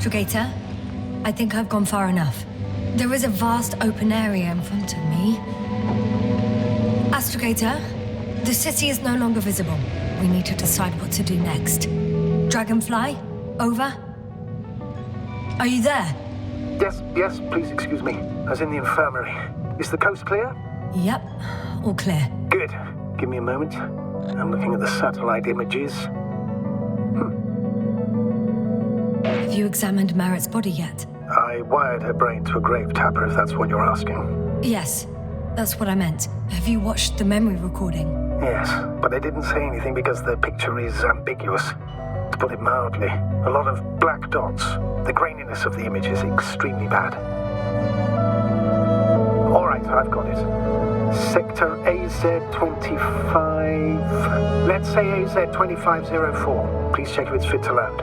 Astrogator, I think I've gone far enough. There is a vast open area in front of me. Astrogator, the city is no longer visible. We need to decide what to do next. Dragonfly, over? Are you there? Yes, please excuse me. I was in the infirmary. Is the coast clear? Yep, all clear. Good. Give me a moment. I'm looking at the satellite images. Have you examined Merritt's body yet? I wired her brain to a grave tapper, if that's what you're asking. Yes, that's what I meant. Have you watched the memory recording? Yes, but I didn't say anything because the picture is ambiguous. To put it mildly, a lot of black dots. The graininess of the image is extremely bad. All right, I've got it. Sector AZ-25... Let's say AZ-2504. Please check if it's fit to land.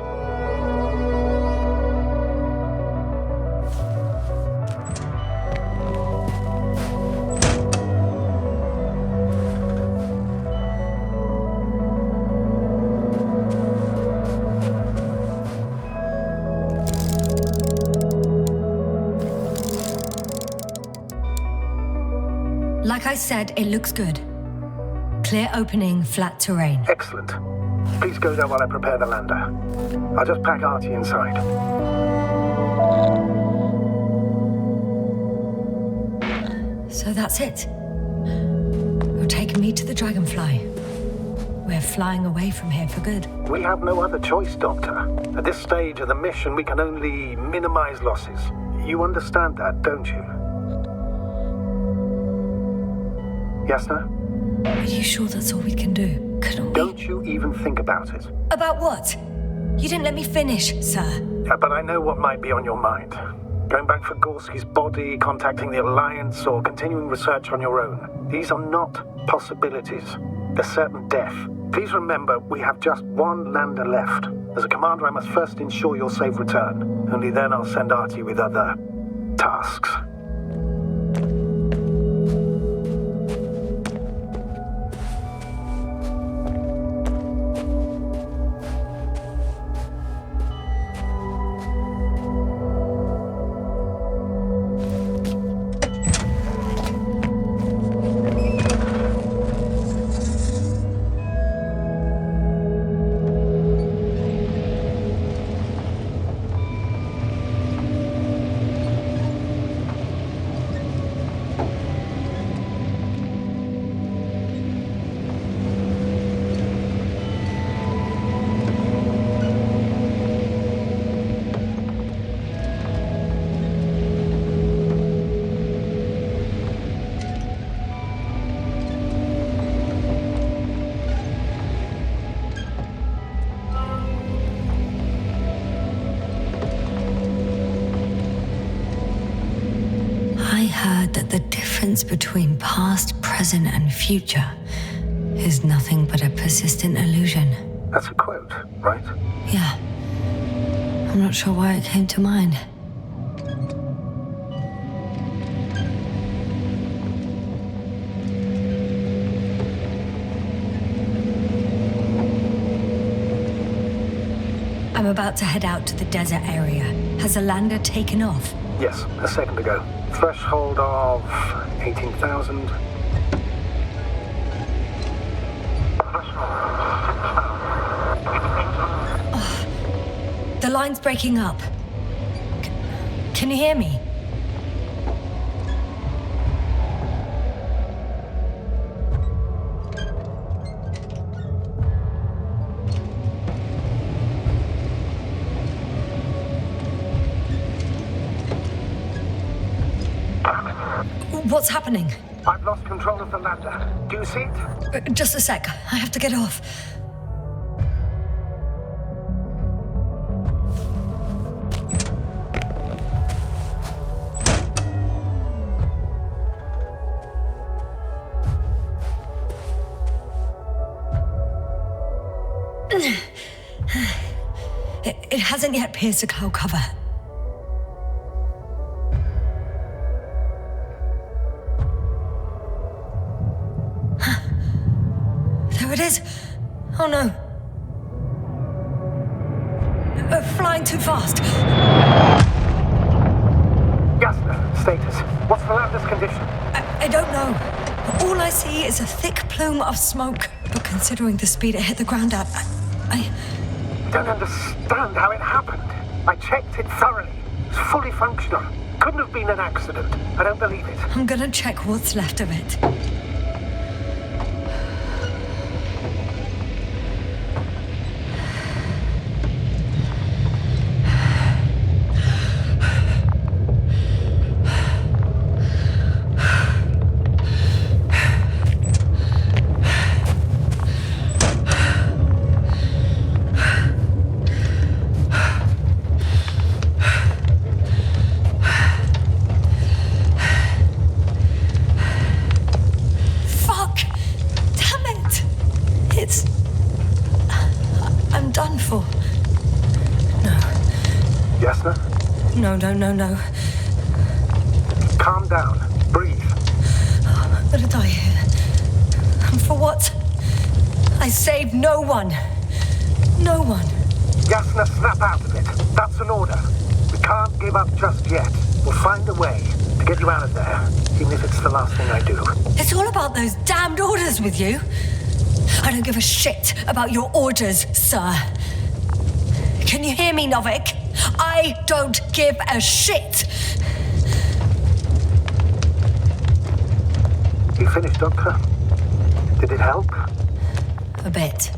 Like I said, it looks good. Clear opening, flat terrain. Excellent. Please go there while I prepare the lander. I'll just pack Artie inside. So that's it. You're taking me to the Dragonfly. We're flying away from here for good. We have no other choice, Doctor. At this stage of the mission, we can only minimize losses. You understand that, don't you? Yes, sir? Are you sure that's all we can do? Couldn't we? Don't you even think about it. About what? You didn't let me finish, sir. But I know what might be on your mind. Going back for Gorski's body, contacting the Allianz, or continuing research on your own. These are not possibilities. They're certain death. Please remember, we have just one lander left. As a commander, I must first ensure your safe return. Only then I'll send Artie with other tasks. Between past, present, and future is nothing but a persistent illusion. That's a quote, right? Yeah. I'm not sure why it came to mind. I'm about to head out to the desert area. Has a lander taken off? Yes, a second ago. Threshold of 18,000. Oh, the line's breaking up. Can you hear me? What's happening? I've lost control of the lander. Do you see it? Just a sec. I have to get off. It hasn't yet pierced the cloud cover. There it is. Oh no. Flying too fast. Jasna, status. What's the lander's condition? I don't know. All I see is a thick plume of smoke. But considering the speed it hit the ground at, I don't understand how it happened. I checked it thoroughly. It's fully functional. Couldn't have been an accident. I don't believe it. I'm gonna check what's left of it. No. Calm down. Breathe. I'm gonna die here. And for what? I saved no one. No one. Jasna, snap out of it. That's an order. We can't give up just yet. We'll find a way to get you out of there, even if it's the last thing I do. It's all about those damned orders with you. I don't give a shit about your orders, sir. Can you hear me, Novik? I don't give a shit! You finished, Doctor? Did it help? A bit.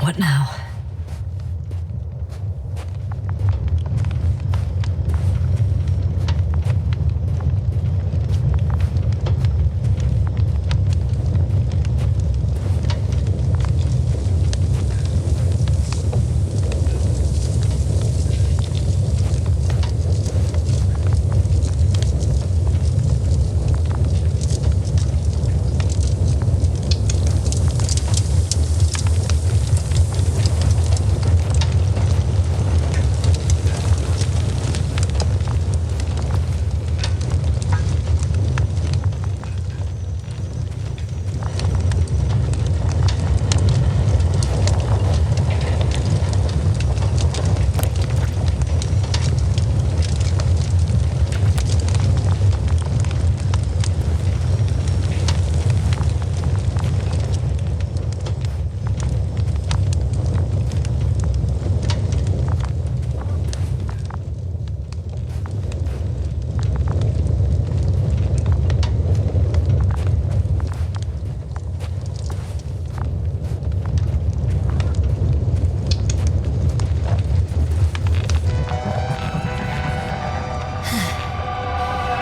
What now?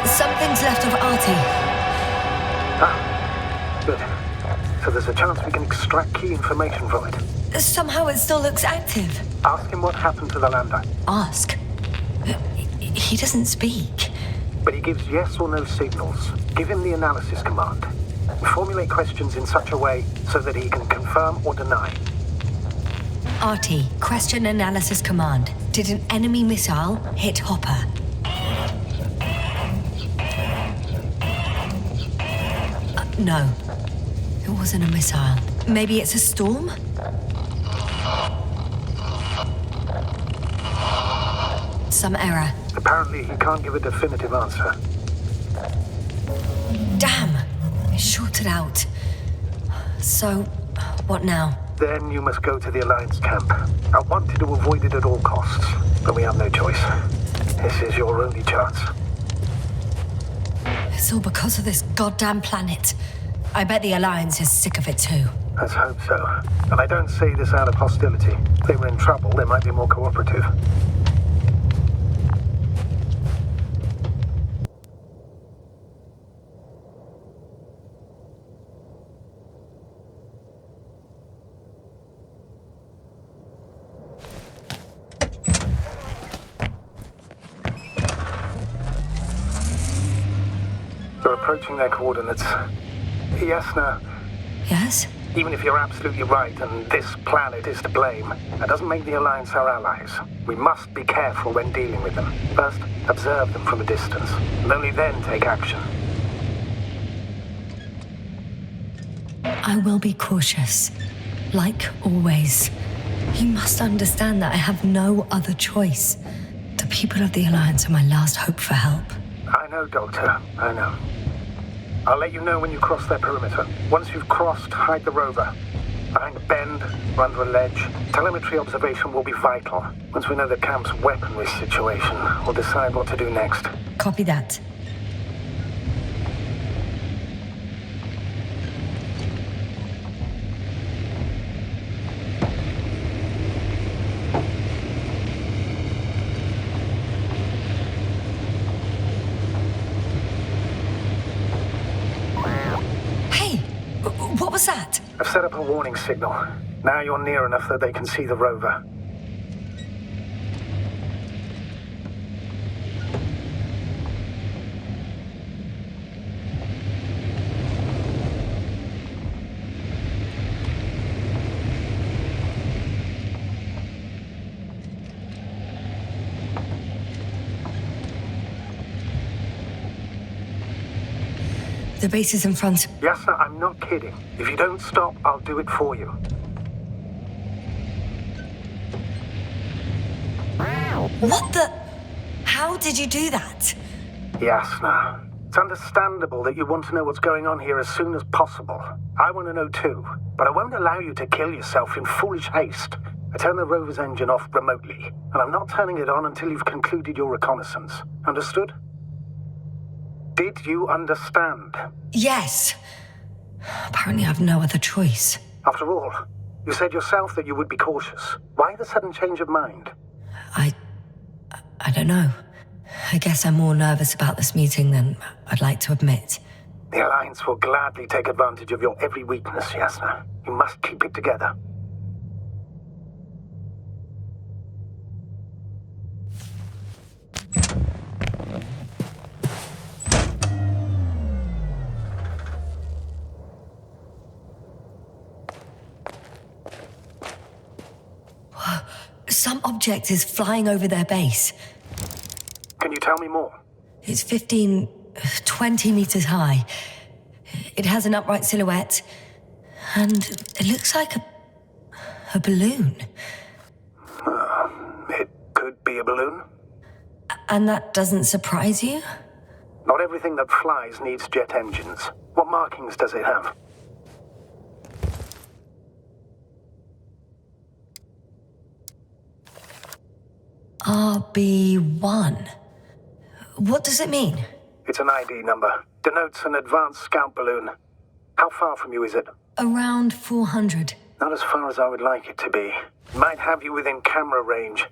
Something's left of Artie. Ah, good. So there's a chance we can extract key information from it. Somehow it still looks active. Ask him what happened to the lander. Ask? He doesn't speak. But he gives yes or no signals. Give him the analysis command. Formulate questions in such a way so that he can confirm or deny. Artie, question analysis command. Did an enemy missile hit Hopper? No. It wasn't a missile. Maybe it's a storm? Some error. Apparently he can't give a definitive answer. Damn! It shorted out. So, What now? Then you must go to the Alliance camp. I wanted to avoid it at all costs, but we have no choice. This is your only chance. It's all because of this goddamn planet. I bet the Alliance is sick of it too. Let's hope so. And I don't say this out of hostility. If they were in trouble, they might be more cooperative. They're approaching their coordinates. Yasna, Yes? even if you're absolutely right and this planet is to blame, that doesn't make the Alliance our allies. We must be careful when dealing with them. First, observe them from a distance, and only then take action. I will be cautious. Like always. You must understand that I have no other choice. The people of the Alliance are my last hope for help. I know, Doctor. I know. I'll let you know when you cross their perimeter. Once you've crossed, hide the rover. Behind a bend, or under a ledge. Telemetry observation will be vital. Once we know the camp's weaponry situation, we'll decide what to do next. Copy that. What was that? I've set up a warning signal. Now you're near enough that they can see the rover. The base is in front. Yasna, I'm not kidding. If you don't stop, I'll do it for you. What the? How did you do that? Yasna, it's understandable that you want to know what's going on here as soon as possible. I want to know too, but I won't allow you to kill yourself in foolish haste. I turned the rover's engine off remotely, and I'm not turning it on until you've concluded your reconnaissance. Understood? Did you understand? Yes. Apparently I have no other choice. After all, you said yourself that you would be cautious. Why the sudden change of mind? I don't know. I guess I'm more nervous about this meeting than I'd like to admit. The Alliance will gladly take advantage of your every weakness, Yasna. You must keep it together. Some object is flying over their base. Can you tell me more? It's 20 meters high. It has an upright silhouette, and it looks like a balloon. It could be a balloon. And that doesn't surprise you? Not everything that flies needs jet engines. What markings does it have? RB1. What does it mean? It's an ID number. Denotes an advanced scout balloon. How far from you is it? Around 400. Not as far as I would like it to be. It might have you within camera range.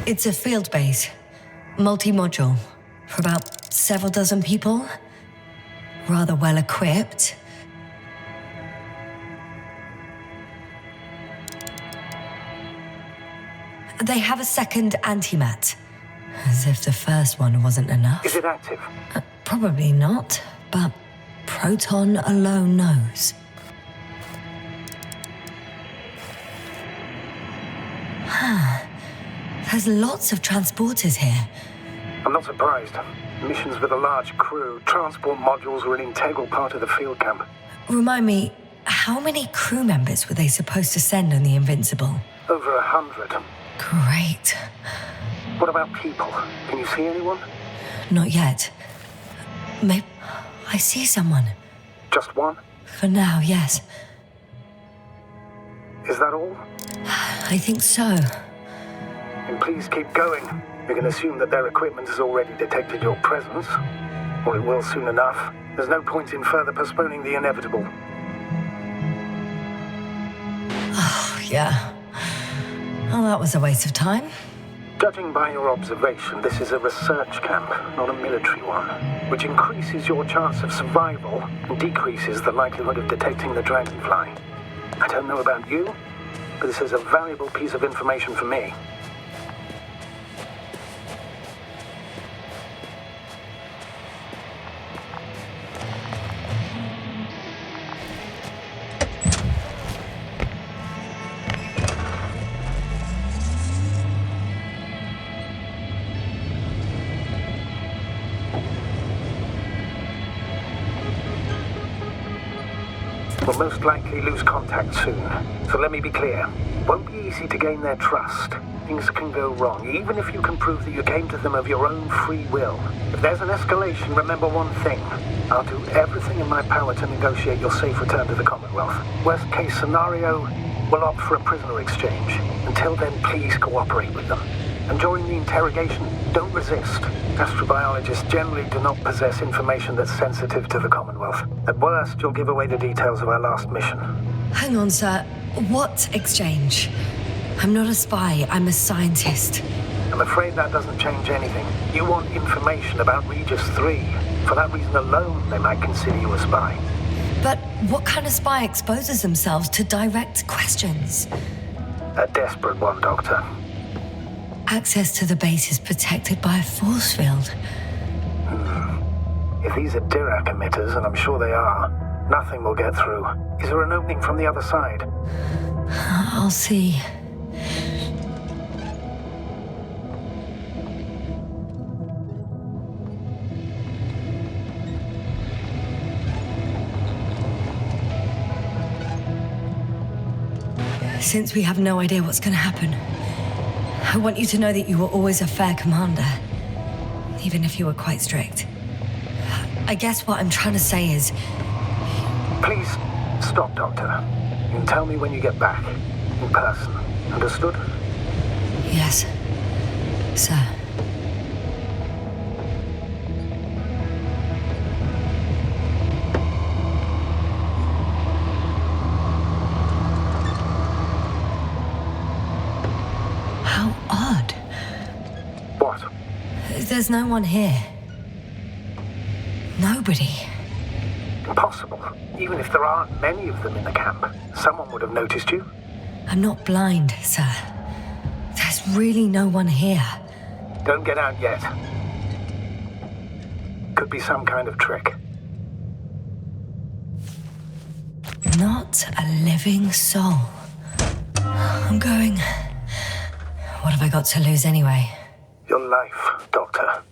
It's a field base, multi-module, for about several dozen people. Rather well equipped. They have a second antimat, as if the first one wasn't enough. Is it active? Probably not, but Proton alone knows. There's lots of transporters here. I'm not surprised. Missions with a large crew, transport modules were an integral part of the field camp. Remind me, how many crew members were they supposed to send on the Invincible? Over 100. Great. What about people? Can you see anyone? Not yet. Maybe I see someone. Just one? For now, yes. Is that all? I think so. Then please keep going. We can assume that their equipment has already detected your presence. Or it will soon enough. There's no point in further postponing the inevitable. Oh, yeah. Well, that was a waste of time. Judging by your observation, this is a research camp, not a military one, which increases your chance of survival and decreases the likelihood of detecting the dragonfly. I don't know about you, but this is a valuable piece of information for me. We'll most likely lose contact soon. So let me be clear. It won't be easy to gain their trust. Things can go wrong, even if you can prove that you came to them of your own free will. If there's an escalation, remember one thing. I'll do everything in my power to negotiate your safe return to the Commonwealth. Worst case scenario, we'll opt for a prisoner exchange. Until then, please cooperate with them. And during the interrogation, don't resist. Astrobiologists generally do not possess information that's sensitive to the Commonwealth. At worst, you'll give away the details of our last mission. Hang on, sir. What exchange? I'm not a spy, I'm a scientist. I'm afraid that doesn't change anything. You want information about Regis 3. For that reason alone, they might consider you a spy. But what kind of spy exposes themselves to direct questions? A desperate one, Doctor. Access to the base is protected by a force field. If these are Dirac emitters, and I'm sure they are, nothing will get through. Is there an opening from the other side? I'll see. Since we have no idea what's going to happen, I want you to know that you were always a fair commander, even if you were quite strict. I guess what I'm trying to say is... Please, stop, Doctor. You can tell me when you get back, in person. Understood? Yes, sir. How odd. What? There's no one here. Nobody. Impossible. Even if there aren't many of them in the camp, someone would have noticed you. I'm not blind, sir. There's really no one here. Don't get out yet. Could be some kind of trick. Not a living soul. I'm going... What have I got to lose anyway? Your life, Doctor.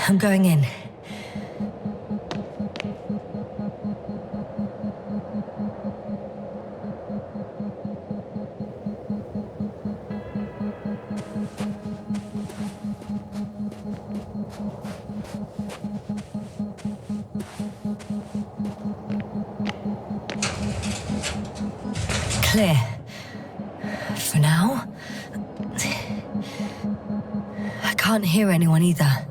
I'm going in. Clear. For now. I can't hear anyone either.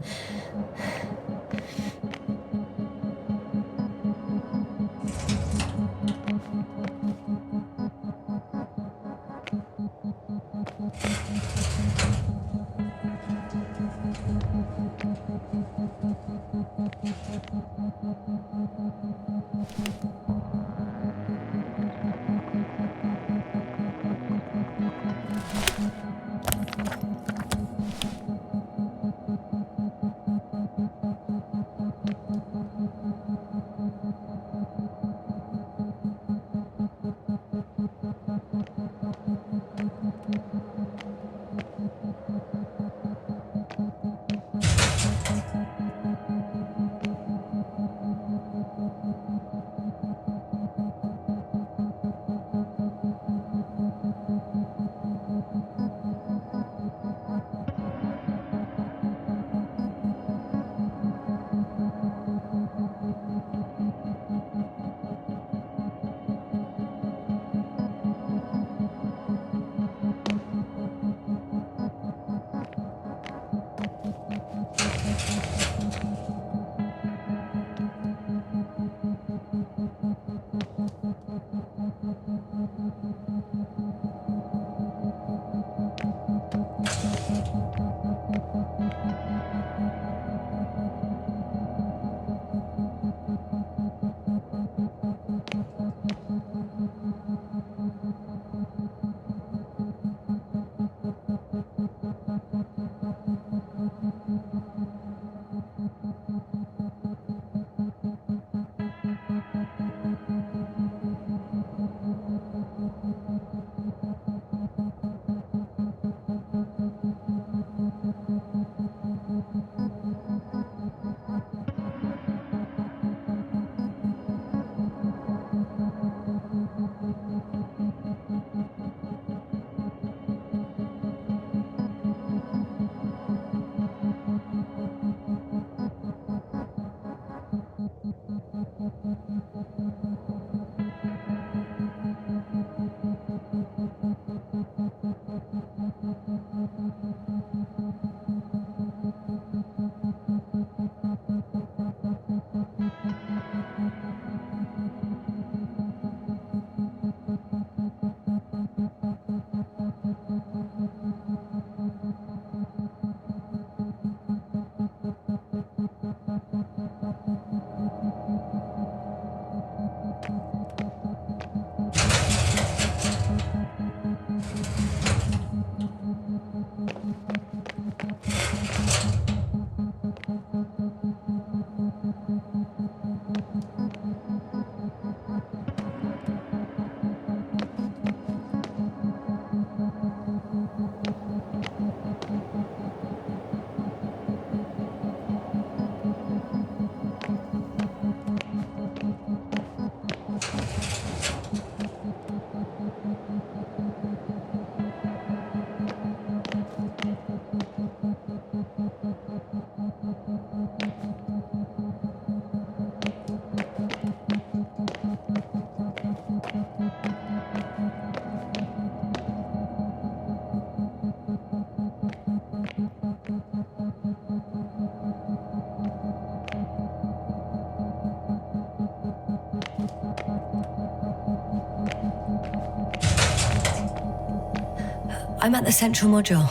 I'm at the central module.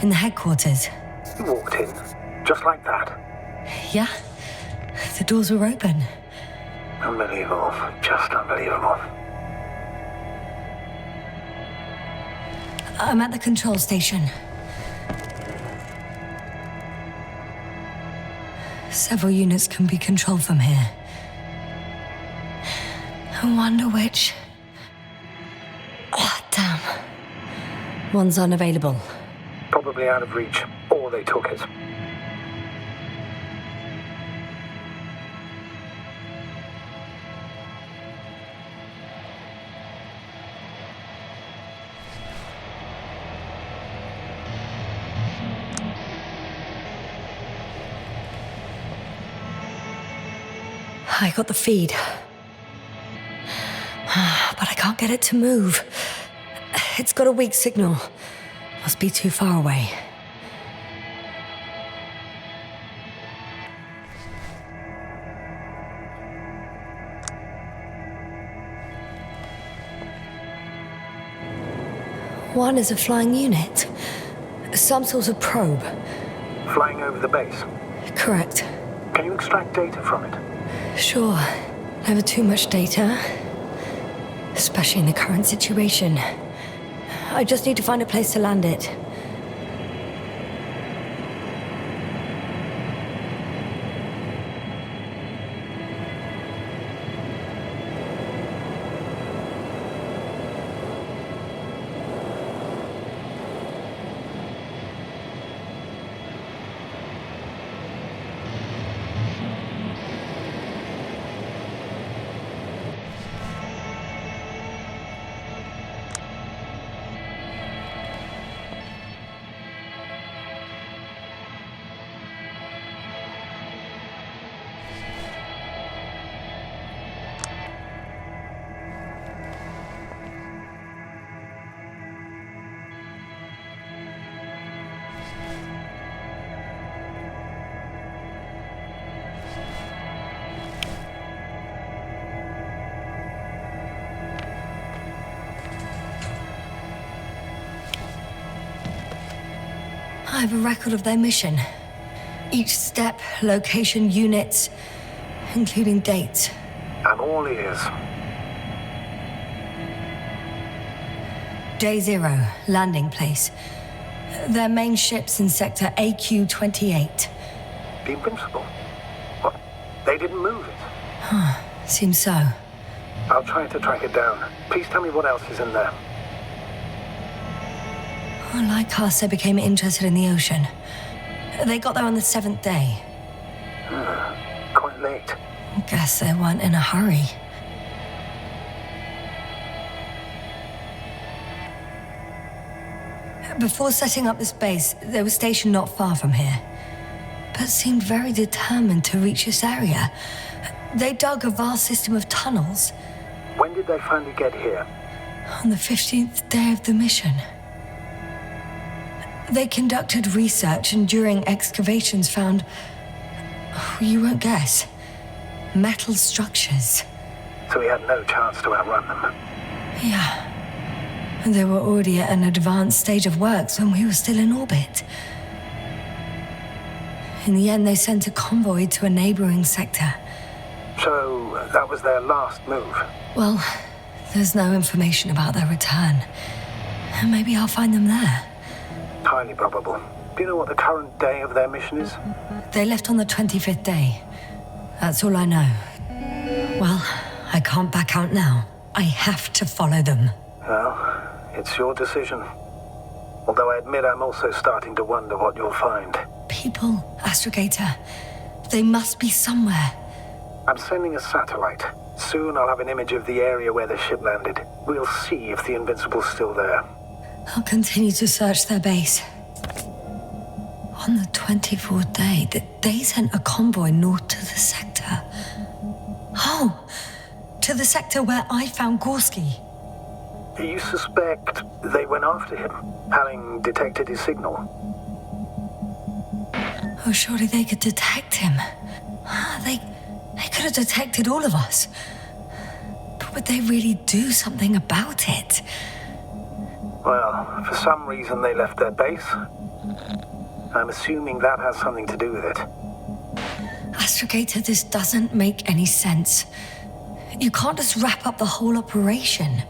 In the headquarters. You walked in, just like that. Yeah. The doors were open. Unbelievable. Just unbelievable. I'm at the control station. Several units can be controlled from here. I wonder which... Oh, damn. One's unavailable. Probably out of reach, or they took it. I got the feed. But I can't get it to move. It's got a weak signal. Must be too far away. One is a flying unit. Some sort of probe. Flying over the base. Correct. Can you extract data from it? Sure. Never too much data. Especially in the current situation. I just need to find a place to land it. I have a record of their mission. Each step, location, units, including dates. I'm all ears. Day 0, landing place. Their main ship's in sector AQ-28. The Invincible? What? They didn't move it? Seems so. I'll try to track it down. Please tell me what else is in there. Like Carcer became interested in the ocean. They got there on the 7th day. Quite late. Guess they weren't in a hurry. Before setting up this base, they were stationed not far from here, but seemed very determined to reach this area. They dug a vast system of tunnels. When did they finally get here? On the 15th day of the mission. They conducted research and during excavations found, you won't guess, metal structures. So we had no chance to outrun them. Yeah. And they were already at an advanced stage of works when we were still in orbit. In the end, they sent a convoy to a neighboring sector. So that was their last move? Well, there's no information about their return. Maybe I'll find them there. Highly probable. Do you know what the current day of their mission is? They left on the 25th day. That's all I know. Well, I can't back out now. I have to follow them. Well, it's your decision. Although I admit I'm also starting to wonder what you'll find. People, Astrogator. They must be somewhere. I'm sending a satellite. Soon I'll have an image of the area where the ship landed. We'll see if the Invincible's still there. I'll continue to search their base. On the 24th day, they sent a convoy north to the sector. Oh, to the sector where I found Gorski. You suspect they went after him, having detected his signal? Oh, surely they could detect him. They could have detected all of us. But would they really do something about it? Well, for some reason they left their base. I'm assuming that has something to do with it. Astrogator, this doesn't make any sense. You can't just wrap up the whole operation.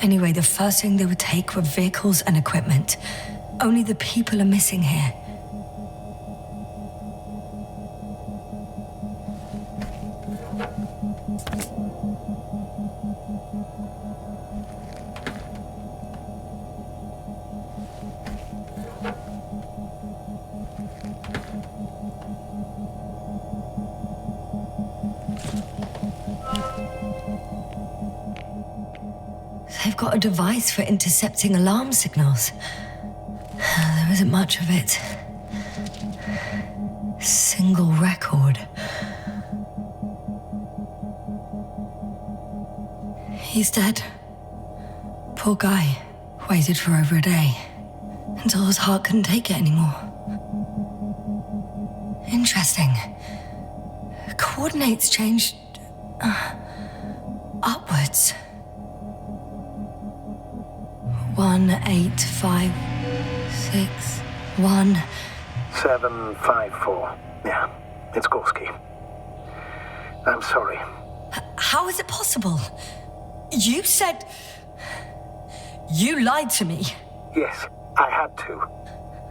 Anyway, the first thing they would take were vehicles and equipment. Only the people are missing here. they've got a device for intercepting alarm signals. There isn't much of it. Single record. He's dead. Poor guy. Waited for over a day. Until his heart couldn't take it anymore. Interesting. Coordinates changed... upwards. 1, 8, 5, 6, 1... 7, 5, 4. Yeah, it's Gorski. I'm sorry. How is it possible? You said... You lied to me. Yes, I had to.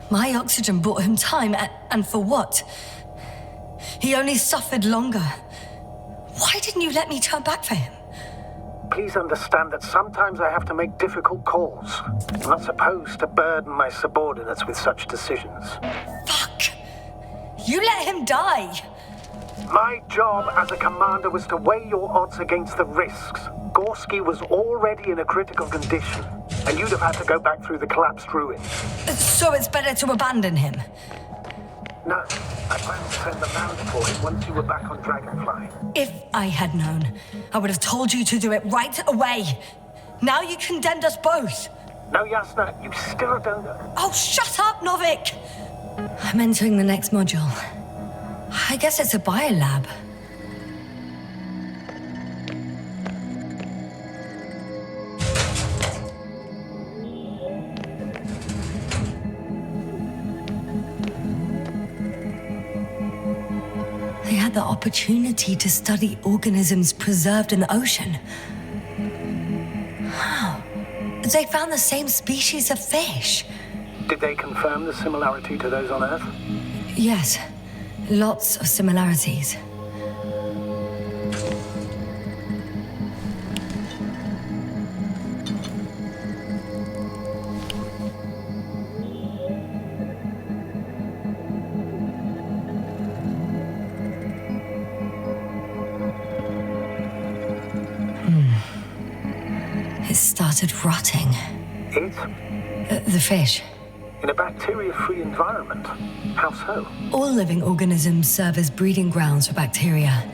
My oxygen bought him time, and for what? He only suffered longer. Why didn't you let me turn back for him? Please understand that sometimes I have to make difficult calls. I'm not supposed to burden my subordinates with such decisions. Fuck! You let him die! My job as a commander was to weigh your odds against the risks. Gorski was already in a critical condition, and you'd have had to go back through the collapsed ruins. So it's better to abandon him? No, I planned to send the land for him once you were back on Dragonfly. If I had known, I would have told you to do it right away. Now you condemned us both. No, Yasna, you still don't know. Oh, shut up, Novik! I'm entering the next module. I guess it's a biolab. They had the opportunity to study organisms preserved in the ocean. How? They found the same species of fish. Did they confirm the similarity to those on Earth? Yes, lots of similarities. It started rotting. It? The fish. In a bacteria-free environment? How so? All living organisms serve as breeding grounds for bacteria.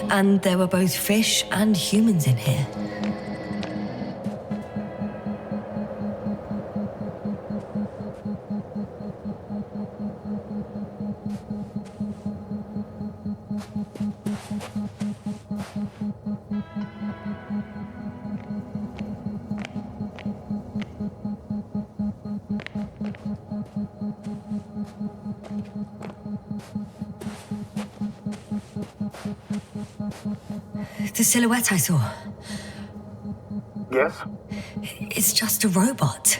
And there were both fish and humans in here. The silhouette I saw. Yes? It's just a robot.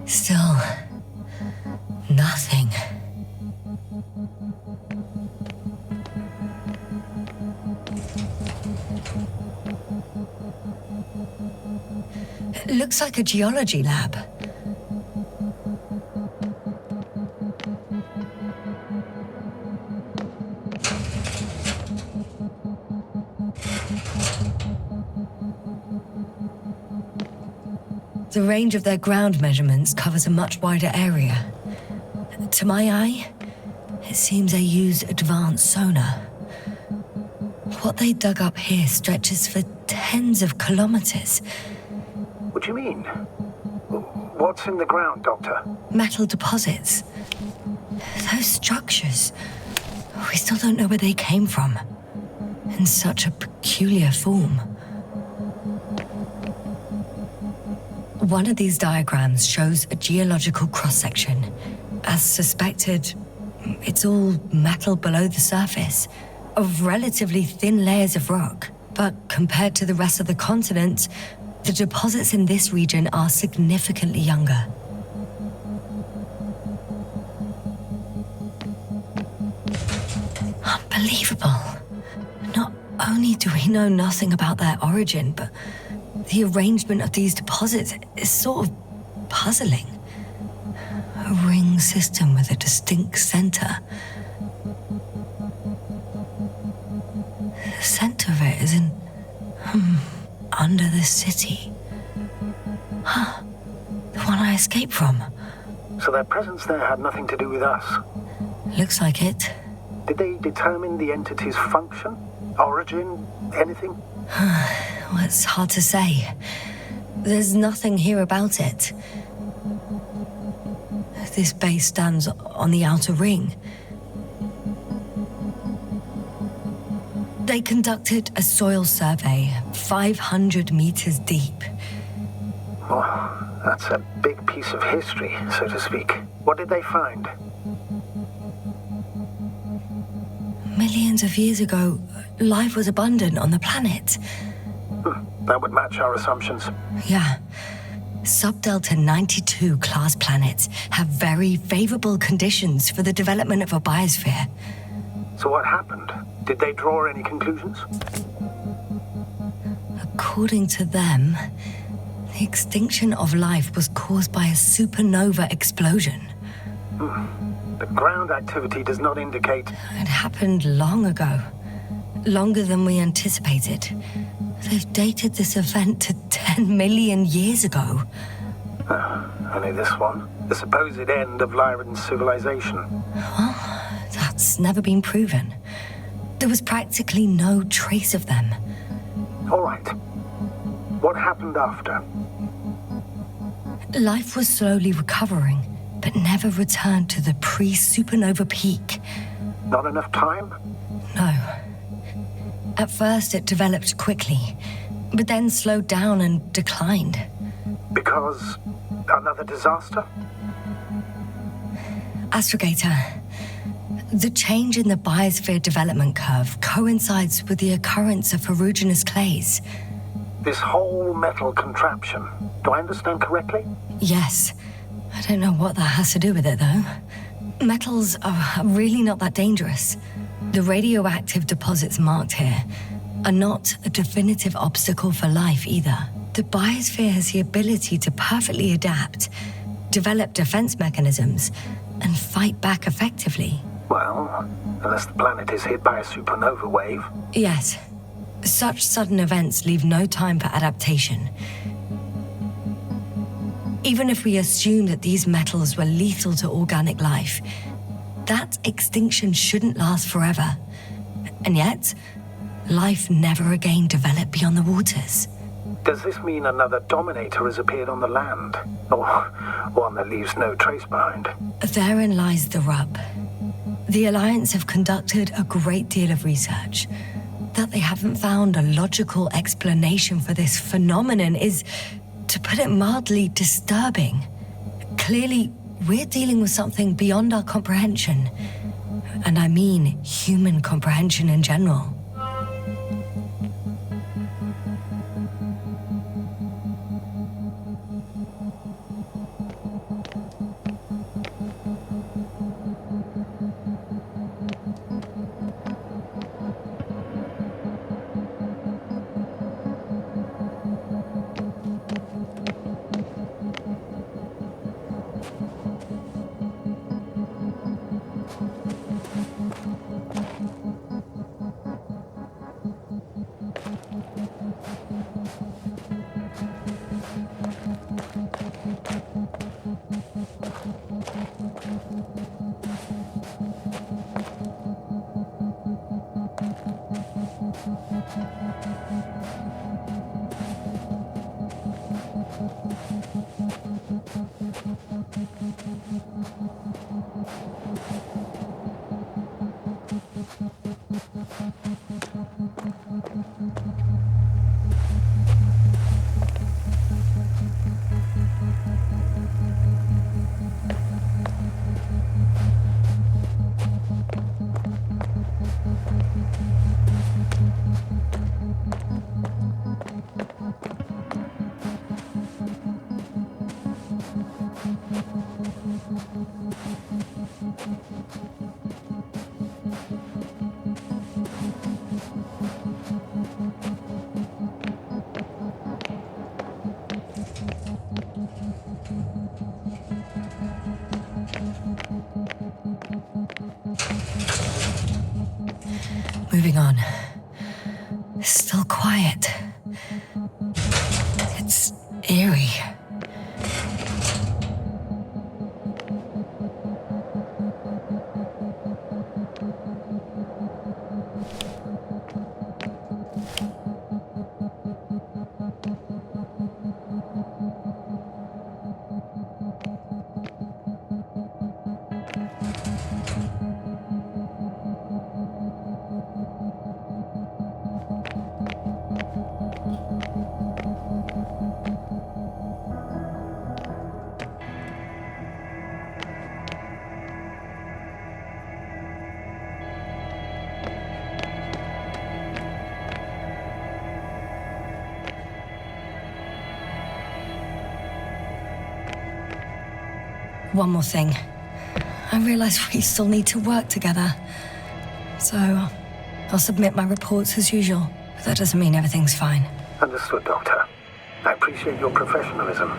Still, nothing. It looks like a geology lab. The range of their ground measurements covers a much wider area. To my eye, it seems they use advanced sonar. What they dug up here stretches for tens of kilometers. What do you mean? What's in the ground, Doctor? Metal deposits. Those structures. We still don't know where they came from. In such a peculiar form. One of these diagrams shows a geological cross-section. As suspected, it's all metal below the surface, of relatively thin layers of rock. But compared to the rest of the continent, the deposits in this region are significantly younger. Unbelievable. Not only do we know nothing about their origin, but the arrangement of these deposits is sort of puzzling. A ring system with a distinct center. The center of it is under the city. Huh. The one I escaped from. So their presence there had nothing to do with us? Looks like it. Did they determine the entity's function? Origin? Anything? Well, it's hard to say. There's nothing here about it. This base stands on the outer ring. They conducted a soil survey 500 meters deep. Oh, that's a big piece of history, so to speak. What did they find? Millions of years ago, life was abundant on the planet. That would match our assumptions. Yeah. Subdelta 92 class planets have very favorable conditions for the development of a biosphere. So what happened? Did they draw any conclusions? According to them, the extinction of life was caused by a supernova explosion. The ground activity does not indicate... It happened long ago. Longer than we anticipated. They've dated this event to 10 million years ago. Only this one. The supposed end of Lyran's civilization. Well, that's never been proven. There was practically no trace of them. All right. What happened after? Life was slowly recovering, but never returned to the pre-supernova peak. Not enough time? No. At first, it developed quickly, but then slowed down and declined. Because another disaster? Astrogator, the change in the biosphere development curve coincides with the occurrence of ferruginous clays. This whole metal contraption, do I understand correctly? Yes. I don't know what that has to do with it, though. Metals are really not that dangerous. The radioactive deposits marked here are not a definitive obstacle for life either. The biosphere has the ability to perfectly adapt, develop defense mechanisms, and fight back effectively. Well, Unless the planet is hit by a supernova wave. Yes. Such sudden events leave no time for adaptation. Even if we assume that these metals were lethal to organic life, that extinction shouldn't last forever. And yet, life never again developed beyond the waters. Does this mean another Dominator has appeared on the land? Or one that leaves no trace behind? Therein lies the rub. The Alliance have conducted a great deal of research. That they haven't found a logical explanation for this phenomenon is, to put it mildly, disturbing. Clearly, we're dealing with something beyond our comprehension. And I mean human comprehension in general. Moving on. Still quiet. It's eerie. One more thing. I realize we still need to work together. So, I'll submit my reports as usual. But that doesn't mean everything's fine. Understood, Doctor. I appreciate your professionalism.